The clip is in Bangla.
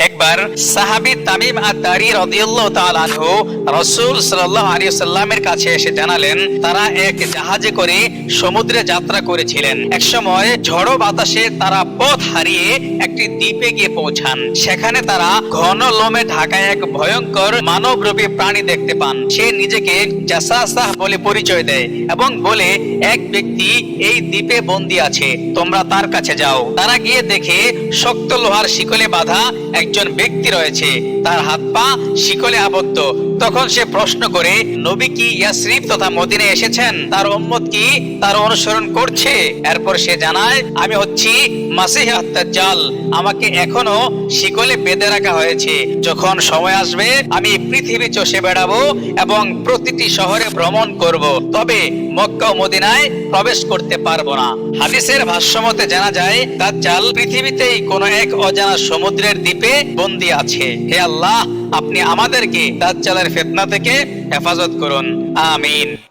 একবার সাহাবী তামিম আদ-দারি রাদিয়াল্লাহু তাআলা আনহু রাসূল সাল্লাল্লাহু আলাইহি ওয়াসাল্লামের কাছে এসে জানালেন তারা এক জাহাজে করে সমুদ্রে যাত্রা করেছিলেন। একসময় ঝড়ো বাতাসে তারা পথ হারিয়ে একটি দ্বীপে গিয়ে পৌঁছান। সেখানে তারা ঘন লোমে ঢাকা এক ভয়ঙ্কর মানবরূপী প্রাণী দেখতে পান। সে নিজেকে জাসাসাহ বলে পরিচয় দেয় এবং বলে এক ব্যক্তি এই দ্বীপে বন্দী আছে, তোমরা তার কাছে যাও। তারা গিয়ে দেখে শক্ত লোহার শিকলে বাঁধা একজন ব্যক্তি রয়েছে, তার হাত পা শিকলে আবদ্ধ। তখন সে প্রশ্ন করে, নবী কি ইয়াসরিব তথা মদিনায় এসেছেন? তার উম্মত কি তার অনুসরণ করছে? এরপর সে জানায়, আমি হচ্ছি মাসিহ আদ-দাজ্জাল, আমাকে এখনো শিকলে বেঁধে রাখা হয়েছে। যখন সময় আসবে আমি পৃথিবী চষে বেড়াবো এবং প্রতিটি শহরে ভ্রমণ করব, তবে মক্কা ও মদিনায় প্রবেশ করতে পারবো না। হাদিসের ভাষ্যমতে জানা যায় দাজ্জাল পৃথিবীতেই কোনো এক অজানা সমুদ্রের দ্বীপে বন্দী আছে। হে আল্লাহ, আপনি আমাদেরকে দাজ্জালের ফিতনা থেকে হেফাজত করুন, আমিন।